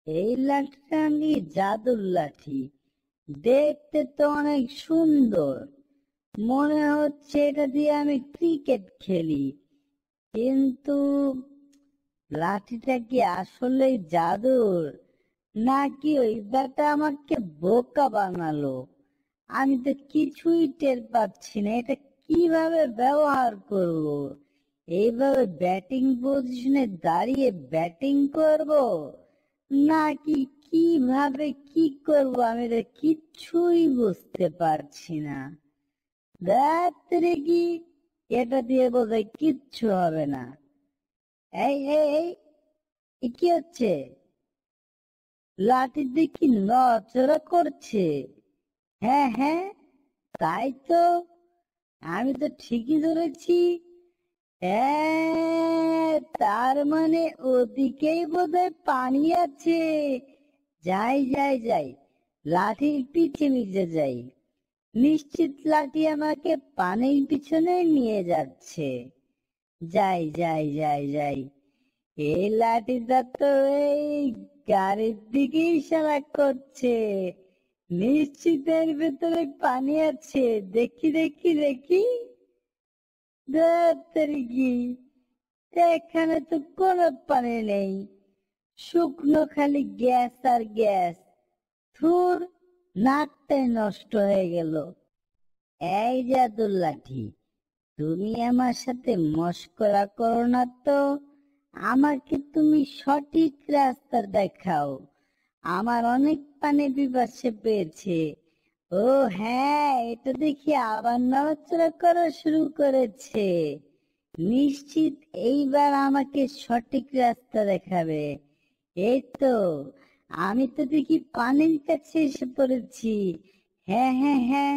এই লাঠিটা নাকি জাদুর লাঠি। দেখতে তো অনেক সুন্দর, মনে হচ্ছে এটা দিয়ে আমি ক্রিকেট খেলি। কিন্তু লাঠিটা কি আসলে জাদুর, নাকি ওই ব্যাটা আমাকে বোকা বানালো? আমি তো কিছুই টের পাচ্ছি না এটা কিভাবে ব্যবহার করব। এইভাবে ব্যাটিং পজিশনে দাঁড়িয়ে ব্যাটিং করব, নাকি কিভাবে কি করব আমি তো কিচ্ছুই বুঝতে পারছি না। ব্যাটারে কি, এটা দিয়ে বোধহয় কিচ্ছু হবে না। এই এই এই, কি হচ্ছে? লাঠি দিয়ে কি নড়াচড়া করছে? হ্যাঁ হ্যাঁ, তাই তো, আমি তো ঠিকই ধরেছি। তার মানে ওদিকেই বোধহয় পানি আছে। যাই যাই যাই, লাঠির পিছে পিছে যাই। নিশ্চিত লাঠি আমাকে পানির পিছনে নিয়ে যাচ্ছে। যাই যাই যাই যাই, এই লাঠিটা তো এই গাড়ির দিকে ইশারা করছে। নিশ্চিত এর ভেতরে পানি আছে। দেখি দেখি দেখি, এখানে তো কোনো পানি নেই, শুকনো খালি গ্যাস আর গ্যাস। ধুর, নাকটাই নষ্ট হয়ে গেল। এই জাদুর লাঠি, তুমি আমার সাথে মশকরা করো না তো। আমাকে তুমি সঠিক রাস্তা দেখাও। আমার অনেক পানি পিপাসা পেয়েছে। ও হ্যাঁ, এটা দেখি আবার নড়াচড়া করা শুরু করেছে। নিশ্চিত এইবার আমাকে সঠিক রাস্তা দেখাবে। এই তো, আমি তো দেখি পানির কাছে এসে পড়েছি। হ্যাঁ হ্যাঁ হ্যাঁ,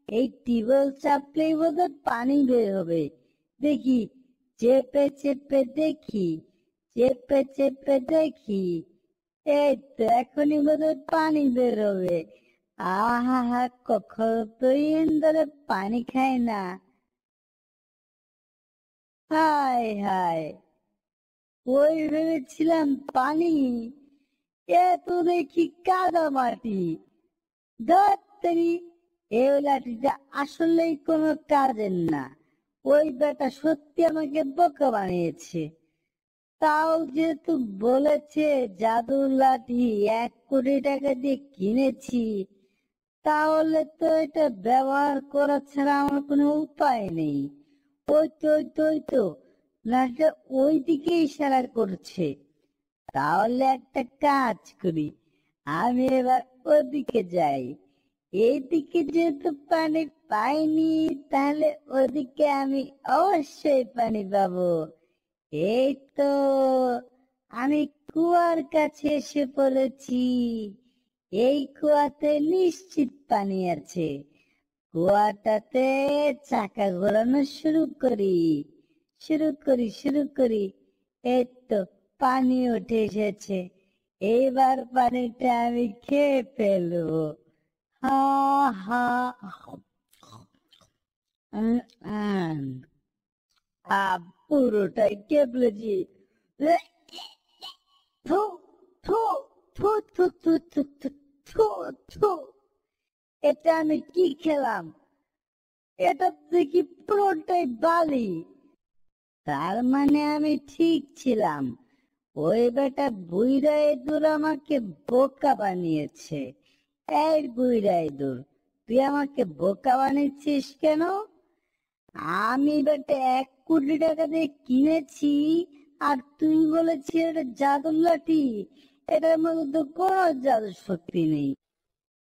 এই টিউবওয়েল চাপলেই বোধহয় পানি বের হবে। দেখি, চেপে চেপে দেখি, চেপে চেপে দেখি। এই তো, এখনই বোধহয় পানি বের হবে। আহা হা, কখনো তো ধরে পানি খায় না। হায় হায়, ওই ভেবেছিলাম পানি, এ তো দেখি কাদা মাটি। ধত্তেরি, এই লাঠিটা আসলেই কোনো কাজের না। ওই বেটা সত্যি আমাকে বোকা বানিয়েছে। তাও যেহেতু বলেছে জাদুর লাঠি 1 কোটি টাকা দিয়ে কিনেছি, তাহলে তো এটা ব্যবহার করা ছাড়া আমার কোনো উপায় নেই। ওই তো ওই তো ওই তো, লাঠিটা ওই দিকে ইশারা করছে। তাহলে একটা কাজ করি, আমি এবার ওদিকে যাই। এইদিকে যেহেতু পানি পাইনি, তাহলে ওদিকে আমি অবশ্যই পানি পাবো। এই তো, আমি কুয়ার কাছে এসে পড়েছি। এই কুয়াতে নিশ্চিত পানি আছে। কুয়াটাতে চাকা ঘোরানো শুরু করি, শুরু করি শুরু করি। এই তো, পানি উঠে এসেছে। এইবার পানিটা আমি খেয়ে ফেলবো। হা হা, পুরোটাই কেবলেছি। থু থু থু থু থু থু থু থু থু, এটা আমি কি খেলাম? এটা দেখি পুরোটাই বালি। তার মানে আমি ঠিক ছিলাম, ওই বেটা বুইড়া ইঁদুর আমাকে বোকা বানিয়েছে। এই বুইড়া ইঁদুর, তুই আমাকে বোকা বানিয়েছিস কেন? আমি বেটা 1 কোটি টাকা দিয়ে কিনেছি, আর তুই বলেছিস এটা জাদুর লাঠি। এটার মধ্যে তো কোনো জাদু শক্তি নেই।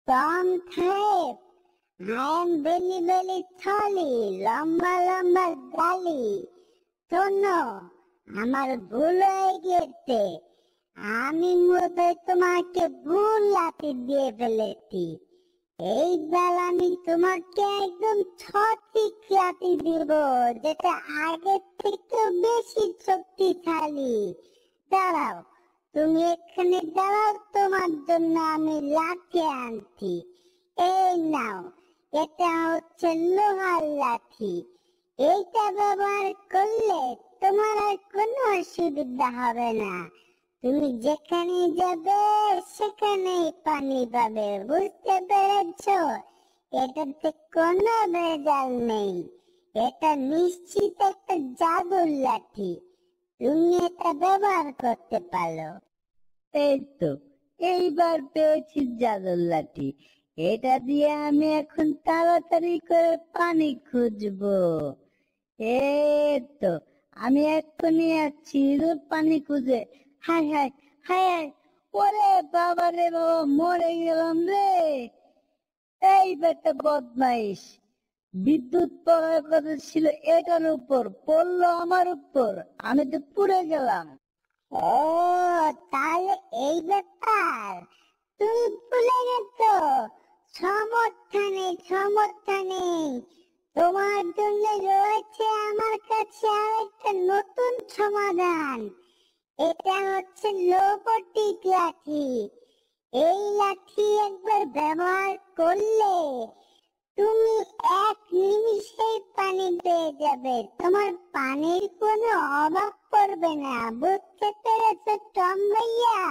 টম সাহেব, I am very very sorry, লম্বা লম্বা গালি। শোনো, আমার ভুল হয়ে গিয়েছে। আমি বোধহয় তোমাকে ভুল লাঠি দিয়ে ফেলেছি। এইবার আমি তোমাকে একদম সঠিক লাঠি দিব, যেটা আগের থেকে বেশি শক্তিশালী। দাঁড়াও, তুমি এখানে দাঁড়াও, তোমার জন্য আমি লাঠি আনছি। এই নাও, এটা হচ্ছে লোহার লাঠি। এইটা ব্যবহার করলে তোমার আর কোনো অসুবিধা হবে না। তুমি যেখানে যাবে সেখানেই পানি পাবে, বুঝতে পেরেছো? এটাতে কোনো ভেজাল নেই। এটা নিশ্চিত একটা জাদুর লাঠি, তুমি এটা ব্যবহার করতে পারো। এই তো, এইবার পেয়েছি জাদুর লাঠি। এটা দিয়ে আমি এখন তাড়াতাড়ি করে পানি খুঁজবো। এই তো, আমি এক্ষুনি যাচ্ছি পানি খুঁজে। হায় হায় হায় হায়, ওরে বাবা রে বাবা, মরে গেলাম রে। এই বেটা বদমাইশ, বিদ্যুৎ পড়ার কথা ছিল এটার উপর, পড়লো আমার উপর, আমি তো পুড়ে গেলাম। ও, তাহলে এই ব্যাপার, তুমি ভুলে গেছো? সমস্যা নেই, সমস্যা নেই। তোমার জন্য রয়েছে আমার কাছে আরেকটা নতুন সমাধান। এটা হচ্ছে লোকটিক লাঠি। এই লাঠি একবার ব্যবহার করলে তুমি 1 নিমিষেই পানি পেয়ে যাবে, তোমার পানির কোনো অভাব পড়বে না, বুঝতে পেরেছো টম ভাইয়া?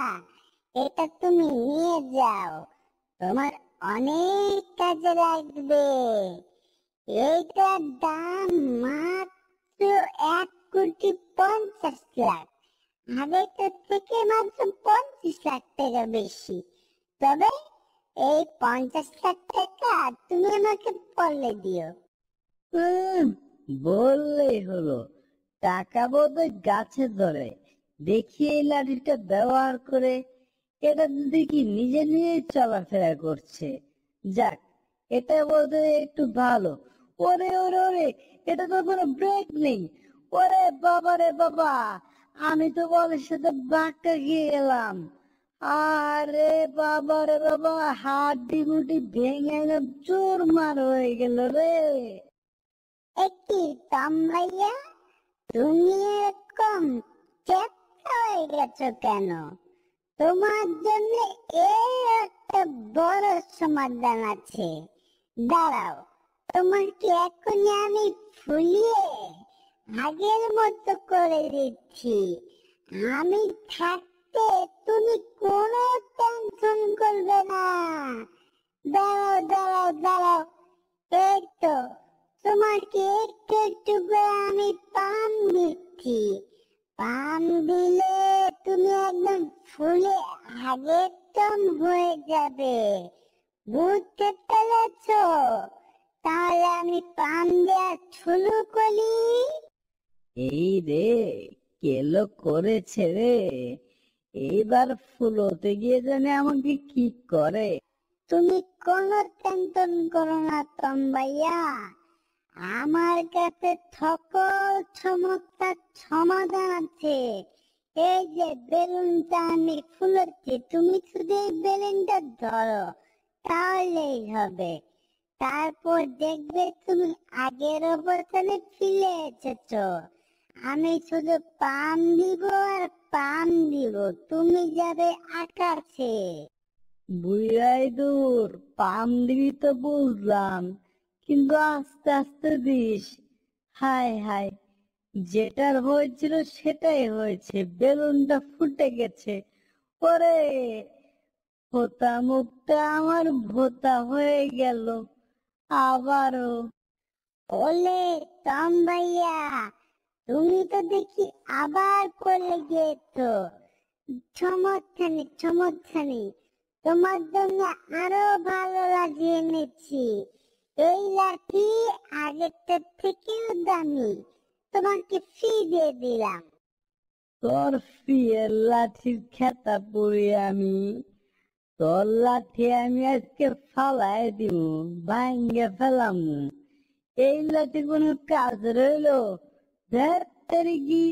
এটা তুমি নিয়ে যাও, তোমার অনেক কাজে লাগবে। এইটার দাম মাত্র 1,50,00,000। আগেরটার থেকে মাত্র 25 লাখ টাকা বেশি। তবে এই 50 লাখ টাকা তুমি আমাকে পড়লে দিও। উম, বললেই হলো, টাকা বোধহয় গাছে ধরে। দেখি এই লাঠিটা ব্যবহার করে, এটা তো দেখি নিজে নিজে চলাফেরা করছে। যাক, এটা বোধহয় একটু ভালো। ওরে ওরে ওরে, এটা তো কোনো ব্রেক নেই। ওরে বাবা রে বাবা, আমি তো বলের সাথে ধাক্কা খেয়ে গেলাম। আরে বাবা রে বাবা, হাড্ডি গুটি ভেঙে একদম চুরমার হয়ে গেল রে। একই টম ভাইয়া, তুমি এরকম চেপটা হয়ে গেছো কেন? তোমার জন্য এই একটা বড় সমাধান আছে, দাঁড়াও। তোমাকে এখনই আমি ফুলিয়ে আগের মতো করে দিচ্ছি। আমি থাকতে তুমি কোনো টেনশন করবে না। দাঁড়াও দাঁড়াও দাঁড়াও, এই তো, তোমাকে একটু একটু করে আমি পাম দিচ্ছি। পাম দিলে তুমি একদম ফুলে আগের টম হয়ে যাবে, বুঝতে পেরেছো? তাহলে আমি পাম দেওয়া শুরু করি। এই রে, কেলো করেছে রে। এইবার ফুলোতে গিয়ে জানে আমাকে কি করে। তুমি কোনো টেনশন করো না টম ভাইয়া, আমার কাছে সকল সমস্যার সমাধান আছে। এই যে বেলুনটা আমি ফুলাচ্ছি, তুমি শুধু এই বেলুনটা ধরো, তাহলেই হবে। তারপর দেখবে তুমি আগের অবস্থানে ফিরে এসেছো। আমি শুধু পাম দিব আর পাম দিব, তুমি যাবে আকাশে। বুড়াই দূর, পাম দিবি তো বুঝলাম, কিন্তু আস্তে আস্তে দিস। হায় হায়, যেটার হয়েছিল সেটাই হয়েছে, বেলুনটা ফুটে গেছে। ওরে, ভোতা মুখটা আমার ভোতা হয়ে গেল আবারও। ওলে টম ভাইয়া, তুমি তো দেখি আবার পড়ে গিয়েছো। সমস্যা নেই, সমস্যা নেই, তোমার জন্য আরো ভালো লাগিয়ে এনেছি। এই লাঠি আগেরটার থেকেও দামি, তোমাকে ফ্রি দিয়ে দিলাম। তোর ফিয়ের লাঠির খেতা পুড়ি আমি, তোর লাঠি আমি আজকে ফালাই দিব, ভাঙ্গে ফেলাম। এই লাঠি কোনো কাজ রইলো? ধেত্তেরি কি,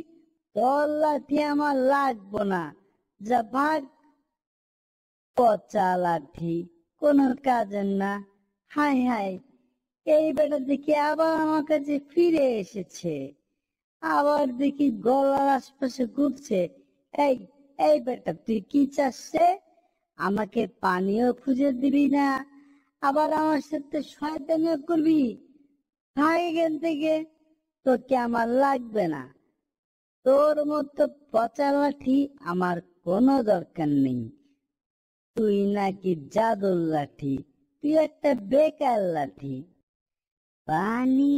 তোর লাঠি আমার লাগবো না, যা ভাগ। পচা লাঠি, কোনো কাজের না। হাই হাই, এই বেটা দেখি আবার আমার কাছে ফিরে এসেছে। আবার দেখি গলার আশপাশে ঘুরছে। এই এই বেটা, তুই কি চাস রে? আমাকে পানিও খুঁজে দিবি না, আবার আমার সাথে শয়তানিও করবি? ভাগ এখান থেকে, তোকে আমার লাগবে না। তোর মতো পচা লাঠি আমার কোনো দরকার নেই। তুই নাকি জাদুর লাঠি, তুই একটা বেকার লাঠি। পানি,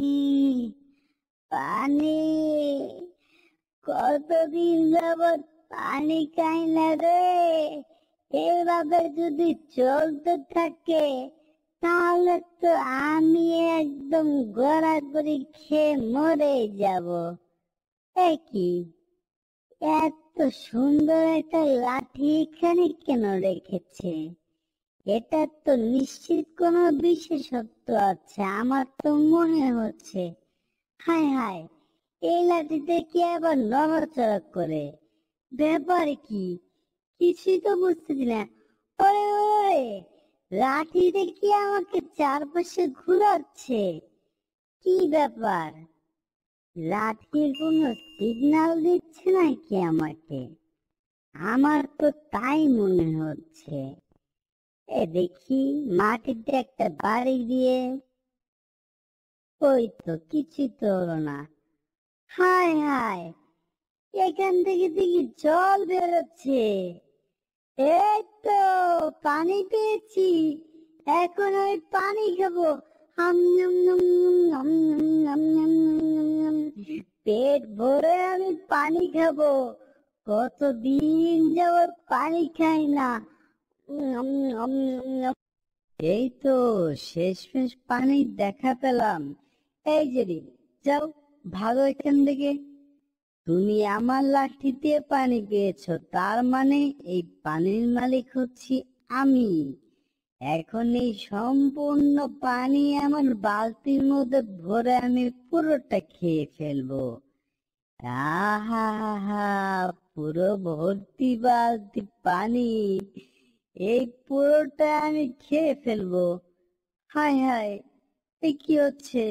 পানি, কতদিন যাবৎ পানি খাই না রে। এভাবে যদি চলতে থাকে তাহলে তো আমি একদম গড়াগড়ি খেয়ে মরে যাব। কি এত সুন্দর একটা লাঠি এখানে কেন রেখেছে? এটা তো নিশ্চিত কোনো বিশেষত্ব আছে, আমার তো মনে হচ্ছে। হায় হায়, এই লাঠিতে কি আবার নড়াচড়া করে? ব্যাপার কি? কিছুই তো বুঝতেছি না। ওরে ওরে, লাঠিতে কি আমাকে চারপাশে ঘুরাচ্ছে? কি ব্যাপার? লাঠির কোনো সিগন্যাল দিচ্ছে নাকি আমাকে? আমার তো তাই মনে হচ্ছে। দেখি মাটিতে একটা বাড়ি দিয়ে, ওই তো কিছু তো হলো না। হায় হায়, এখান থেকে দেখি জল বেরোচ্ছে। এই তো পানি পেয়েছি, এখন ওই পানি খাবো। পেট ভরে আমি পানি খাবো। কতদিন যাবত পানি খাই না। এই তো শেষমেশ পানির দেখা পেলাম। এই যে যাও, ভাগো এখান থেকে। তুমি আমার লাঠি দিয়ে পানি পেয়েছো, তার মানে এই পানির মালিক হচ্ছি আমি। এখন এই সম্পূর্ণ পানি আমার বালতির মধ্যে ভরে আমি পুরোটা খেয়ে ফেলবো। আহা হা, পুরো ভর্তি বালতি পানি, এই পুরোটা আমি খেয়ে ফেলবো। হায় হায়, এ কি হচ্ছে?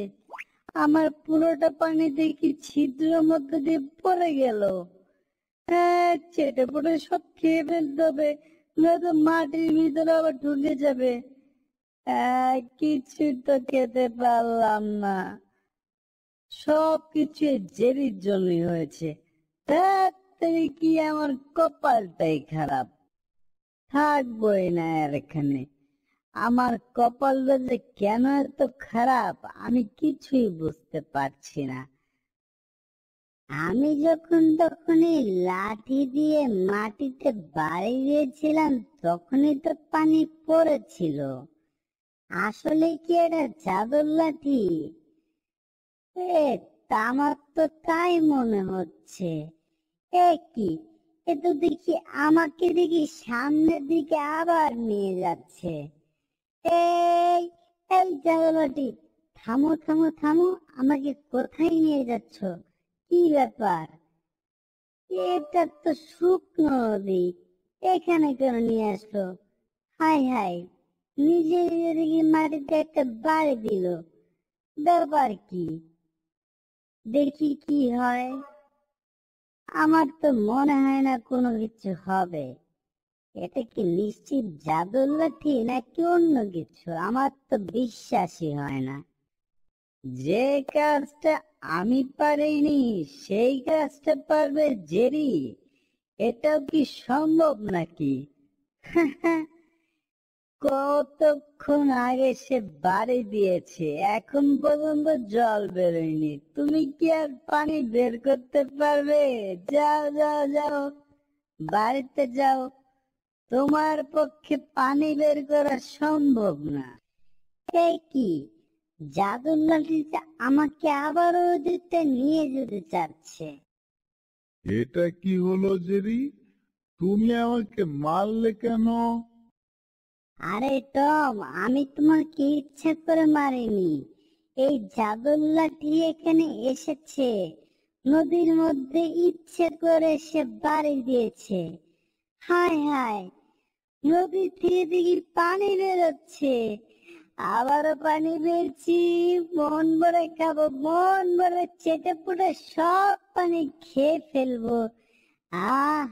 আমার পুরোটা পানি দেখি ছিদ্রের মধ্যে দিয়ে পড়ে গেল। হ্যাঁ, চেটে পড়ে সব খেয়ে ফেলতে হবে, নয়তো মাটির ভিতরে আবার ঢুকে যাবে। কিছু তো খেতে পারলাম না। সব কিছু জেরির জন্যই হয়েছে। তাড়াতাড়ি কি আমার কপালটাই খারাপ। থাকবোই না আর এখানে। আমার কপালটা যে কেন এত খারাপ আমি কিছুই বুঝতে পারছি না। আমি যখন তখন এই লাঠি দিয়ে মাটিতে বাড়ি দিয়েছিলাম তখনই তো পানি পড়েছিল। আসলে কি এটা জাদুর লাঠি? আমার তো তাই মনে হচ্ছে। কি, এ তো দেখি আমাকে দেখি সামনের দিকে আবার নিয়ে যাচ্ছে। এই এই জাদুর লাঠি, থামো থামো থামো, আমাকে কোথায় নিয়ে যাচ্ছ? কি ব্যাপার? এটা তো শুকনো নদী, এখানে কেন নিয়ে আসলো? হাই হাই, নিজে নিজে দেখি মাটিতে একটা বাড়ি দিল। ব্যাপার কি? দেখি কি হয়। আমার তো মনে হয় না কোনো কিছু হবে। এটা কি নিশ্চিত জাদুর লাঠি নাকি অন্য কিছু? আমার তো বিশ্বাসই হয় না। যে কাজটা আমি পারিনি সেই কাজটা পারবে জেরি, এটাও কি সম্ভব নাকি? কতক্ষণ আগে সে বাড়ি দিয়েছে, এখন পর্যন্ত জল বেরোয়নি। তুমি কি আর পানি বের করতে পারবে? যাও যাও যাও, বাড়িতে যাও। তোমার পক্ষে পানি বের করা সম্ভব না। কি, জাদুর লাঠিটা আমাকে আবারও দিতে নিয়ে যেতে চাচ্ছে। এটা কি হলো জেরি? তুমি আমাকে মারলে কেন? আরে টম, আমি তোমাকে ইচ্ছে করে মারিনি। এই জাদুর লাঠি এখানে এসেছে, নদীর মধ্যে ইচ্ছে করে সে বাড়ি দিয়েছে। হায় হায়, নদী থেকে দেখি পানি বেরোচ্ছে। আবারও পানি বেরছি, মন ভরে খাবো, মন ভরে চেটে পুটে সব পানি খেয়ে ফেলবো। আহ,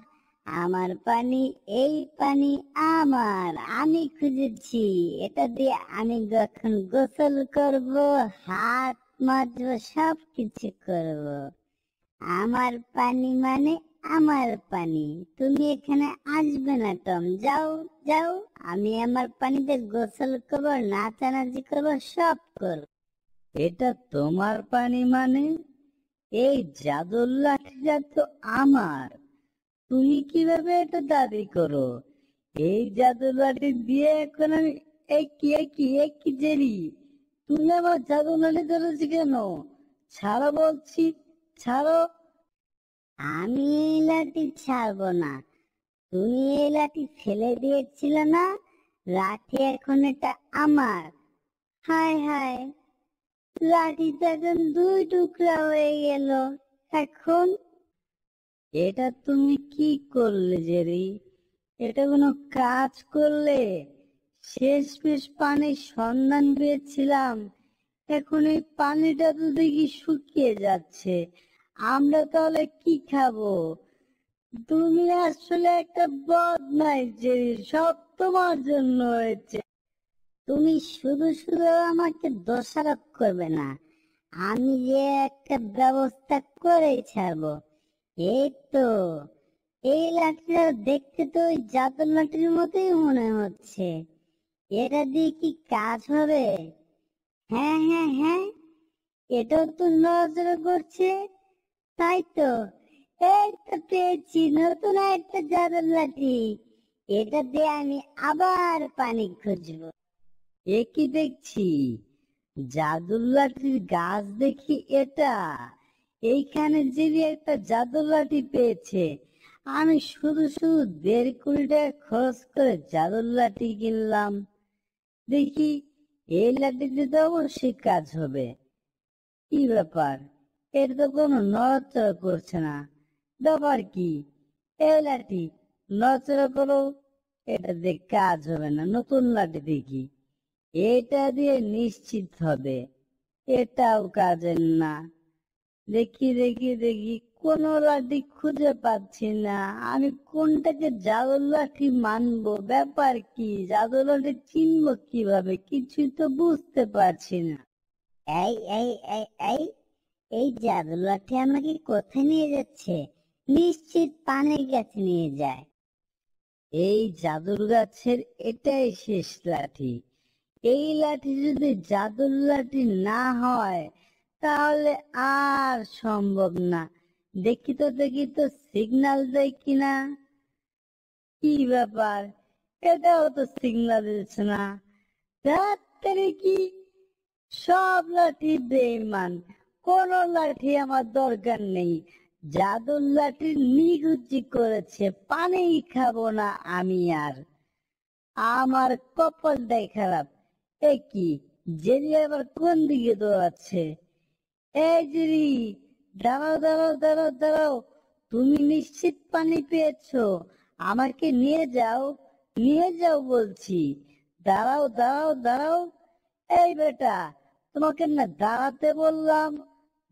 আমার পানি, এই পানি আমার, আমি খুঁজেছি। এটা দিয়ে আমি যখন গোসল করব, হাত মাজবো, সব কিছু করবো। আমার পানি মানে আমার পানি, তুমি এখানে আসবে না টম, যাও যাও। আমি আমার পানিতে গোসল করবো, নাচানাচি করবো, সব করবো। এটা তোমার পানি মানে? এই জাদুর লাঠিটা তো আমার। তুমি কিভাবে এটা দাবি করো? এই জাদুর লাঠি দিয়ে এখন আমি একই জেরি, তুমি আমার জাদুর লাঠি ধরেছি কেন? ছাড়ো বলছি, ছাড়ো। আমি এই লাঠি ছাড়বো না। তুমি এই লাঠি ফেলে দিয়েছিলে না, লাঠি এখন এটা আমার। হায় হায়, লাঠিটা এখন দুই টুকরা হয়ে গেল। এখন এটা তুমি কি করলে জেরি? এটা কোনো কাজ করলে? শেষমেশ পানির সন্ধান পেয়েছিলাম, এখন এই পানিটা তো দেখি শুকিয়ে যাচ্ছে। আমরা তাহলে কি খাবো? তুমি আসলে একটা বদমাইশ জেরি, সব তোমার জন্য হয়েছে। তুমি শুধু শুধু আমাকে দোষারোপ করবে না, আমি যে একটা ব্যবস্থা করে ছাড়বো। এই তো, এই লাঠিটা দেখতে তো ওই জাদুর লাঠির মতোই মনে হচ্ছে। এটা দিয়ে কি কাজ হবে? হ্যাঁ হ্যাঁ হ্যাঁ, এটাও তো নড়াচড়া করছে। তাই তো, এই তো পেয়েছি নতুন একটা জাদুর লাঠি। এটা দিয়ে আমি আবার পানি খুঁজবো। এ কি দেখছি? জাদুর লাঠির গাছ দেখি এটা। এইখানে যে একটা জাদুর লাঠি পেয়েছে, আমি শুধু শুধু 1.5 কোটি টাকা খরচ করে জাদুর লাঠি কিনলাম। দেখি এই লাঠিতে তো অবশ্যই কাজ হবে। কি ব্যাপার? এর তো কোনো নড়াচড়া করছে না, ব্যাপার কি? এই লাঠি নড়াচড়া করো, এটা দিয়ে কাজ হবে না। নতুন লাঠি দেখি, এটা দিয়ে নিশ্চিত হবে। এটাও কাজের না। দেখি দেখি দেখি, কোনো লাঠি খুঁজে পাচ্ছি না। আমি কোনটাকে জাদুর লাঠি মানবো? ব্যাপার কি? জাদুর লাঠি চিনবো কিভাবে? কিছুই তো বুঝতে পারছি না। এই এই এই এই, এই জাদুর লাঠি আমাকে কোথায় নিয়ে যাচ্ছে? নিশ্চিত পানির কাছে নিয়ে যায়। এই জাদুর গাছের এটাই শেষ লাঠি। এই লাঠি যদি জাদুর লাঠি না হয় তাহলে আর সম্ভব না। দেখি তো সিগন্যাল দেয় কিনা। কি ব্যাপার? এটাও তো সিগন্যাল দিচ্ছে না। রাত্রে কি সব লাঠি বেঈমান, কোন লাঠি আমার দরকার নেই। জাদুর লাঠি নিকুচি করেছে, পানি খাবো না আমি আর। আমার কপালটাই খারাপ। এ কি, জেরি আবার কোন দিকে দৌড়াচ্ছে? এই জেরি, দাঁড়াও দাঁড়াও দাঁড়াও দাঁড়াও। তুমি নিশ্চিত পানি পেয়েছো? আমাকে নিয়ে যাও, নিয়ে যাও বলছি। দাঁড়াও দাঁড়াও দাঁড়াও। এই বেটা, তোমাকে না দাঁড়াতে বললাম?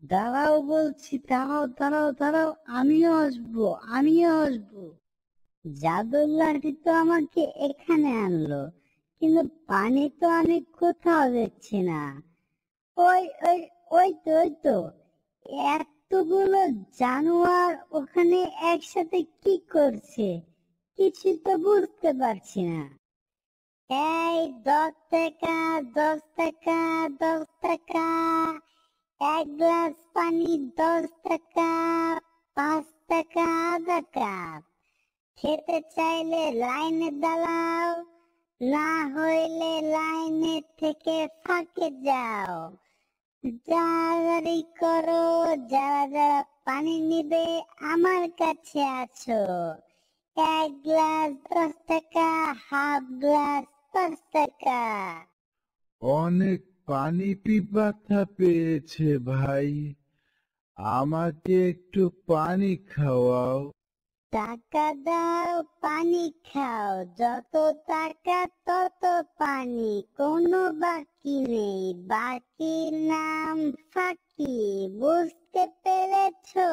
দাঁড়াও বলছি, দাঁড়াও দাঁড়াও দাঁড়াও, আমিও আসবো, আমিও আসবো। জাদুর লাঠি তো আমাকে এখানে আনলো, কিন্তু পানি তো আমি কোথাও দেখছি না। ওই ওই, ওই তো এতগুলো জানোয়ার ওখানে একসাথে কি করছে, কিছু তো বুঝতে পারছি না। এই 10 টাকা, 10 টাকা, 10 টাকা, 1 গ্লাস পানি 10 টাকা, 5 টাকা আধা কাপ। খেতে চাইলে লাইনে দাঁড়াও, না হইলে লাইনের থেকে ফাঁকে যাও। তাড়াতাড়ি করো, যারা যারা পানি নিবে আমার কাছে আছো। 1 গ্লাস 10 টাকা, হাফ গ্লাস 5 টাকা। অনেক পানি পিপাসা পেয়েছে ভাই, আমাকে একটু পানি খাওয়াও। টাকা দাও, পানি খাও, যত টাকা তত পানি, কোনো বাকি নেই। বাকির নাম ফাঁকি, বুঝতে পেরেছো?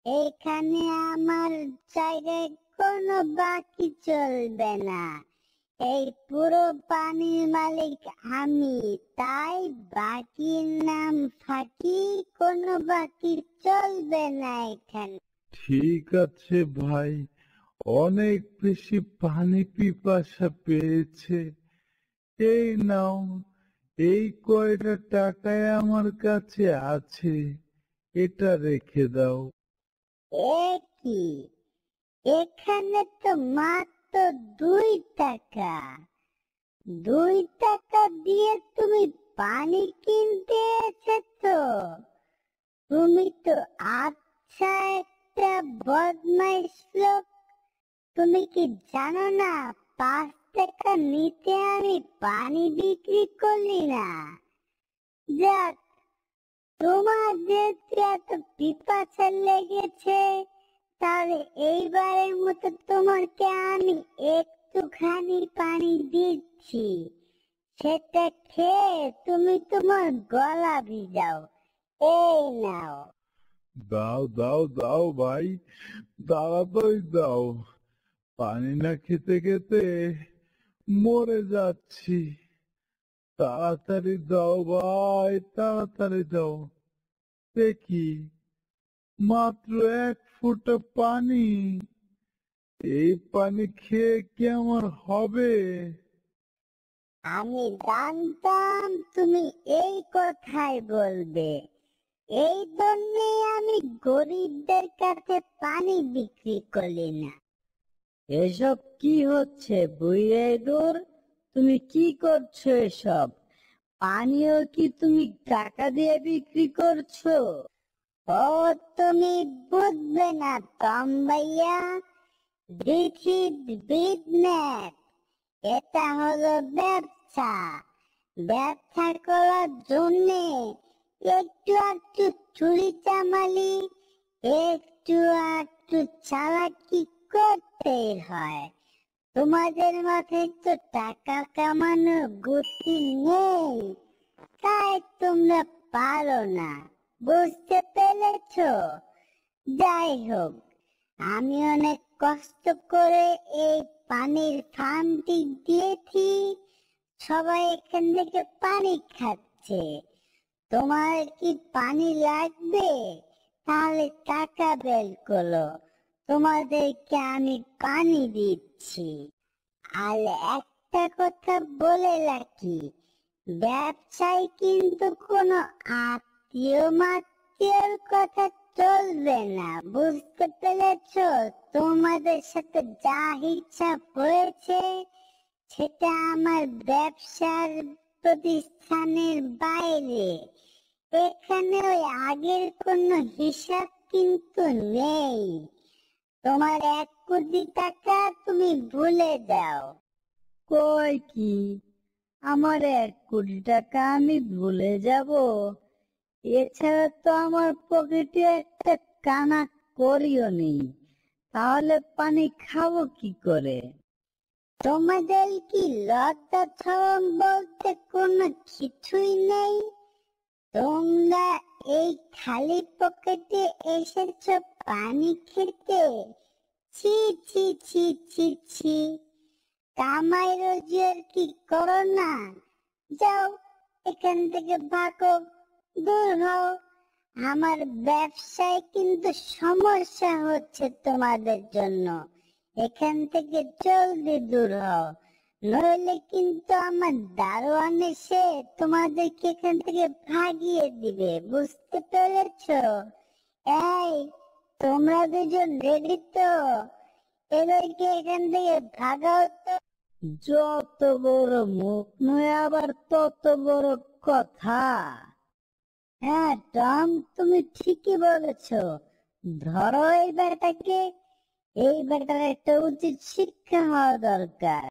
এখানে আমার জায়গায় কোনো বাকি চলবে না। এই পুরো পানির মালিক আমি, তাই বাকির নাম ফাঁকি, কোনো বাকি চলবে না এখানে। ঠিক আছে ভাই, অনেক বেশি পানি পিপাসা পেয়েছে। এই নাও, এই কয়টা টাকায় আমার কাছে আছে, এটা রেখে দাও। এ কি, এখানে তো মাত্র 2 টাকা। 2 টাকা দিয়ে তুমি পানি কিনতে এসেছো? তুমি তো আচ্ছা একটা বদমাইশ লোক। তুমি কি জানো না 5 টাকা নিতে আমি পানি বিক্রি করি না? যাক, তোমার যেহেতু এত পিপাসা লেগেছে, তাহলে এইবারের মতো তোমাকে আমি একটুখানি পানি দিচ্ছি। সেটা খেয়ে তুমি তোমার গলা ভিজাও। এই নাও। দাও দাও দাও ভাই, তাড়াতাড়ি দাও, পানি না খেতে খেতে মরে যাচ্ছি। তাড়াতাড়ি দাও ভাই, তাড়াতাড়ি দাও। দেখি, মাত্র 1 ফোঁটা পানি, এই পানি খেয়ে কি আমার হবে? আমি জানতাম তুমি এই কথাই বলবে, এই জন্যে আমি গরিবদের কাছে পানি বিক্রি করি না। এসব কি হচ্ছে বুইড়ে দূর? তুমি কি করছো এসব? পানিও কি তুমি টাকা দিয়ে বিক্রি করছো? ও, তুমি বুঝবে না ভাইয়া, দিস ইজ বিজনেস। এটা হলো ব্যবসা। ব্যবসা করার জন্যে একটু একটু চুরি চামালি, একটু একটু চালাকি করতে হয়। তোমাদের মাথায় তো টাকা কামানোর বুদ্ধি নেই, তাই তোমরা পারো না। বুঝতে পেরেছ? যাই হোক, আমি অনেক কষ্ট করে এই পানির ফার্মটি দিয়েছি, সবাই এখান থেকে পানি খাচ্ছে। তোমার কি পানি লাগবে? তাহলে টাকা বের করো, তোমাদেরকে আমি পানি দিচ্ছি। আর একটা কথা বলে রাখি, ব্যবসায় কিন্তু কোনো আত্মীয় মাত্মীয়র কথা চলবে না। বুঝতে পেরেছ? তোমাদের সাথে যা ইচ্ছা হয়েছে সেটা আমার ব্যবসার প্রতিষ্ঠানের বাইরে। এখানে ওই আগের কোনো হিসাব কিন্তু নেই। তোমার 1 কোটি টাকা তুমি ভুলে যাও। কই কি, আমার 1 কোটি টাকা আমি ভুলে যাব? এছাড়া তো আমার পকেটে একটা কানা করিও নেই, তাহলে পানি খাবো কি করে? তোমাদের কি লজ্জা শরম বলতে কোনো কিছুই নেই? তোমরা এই খালি পকেটে এসেছো পানি খেতে? ছি ছি ছি ছি ছি। কামাই রোজগার কি করো না? যাও, এখান থেকে ভাগো, দূর হও। আমার ব্যবসায় কিন্তু সমস্যা হচ্ছে তোমাদের জন্য। এখান থেকে জলদি দূর হও, নইলে কিন্তু আমার দারোয়ান এসে তোমাদেরকে এখান থেকে ভাগিয়ে দিবে। বুঝতে পেরেছ? এই, তোমরা দুজন রেডি তো? এদেরকে এখান থেকে ভাগাও তো। যত বড় মুখ নয় আবার তত বড় কথা। হ্যাঁ টম, তুমি ঠিকই বলেছ। ধরো এই বেটাকে, এই বেটার একটা উচিত শিক্ষা হওয়া দরকার।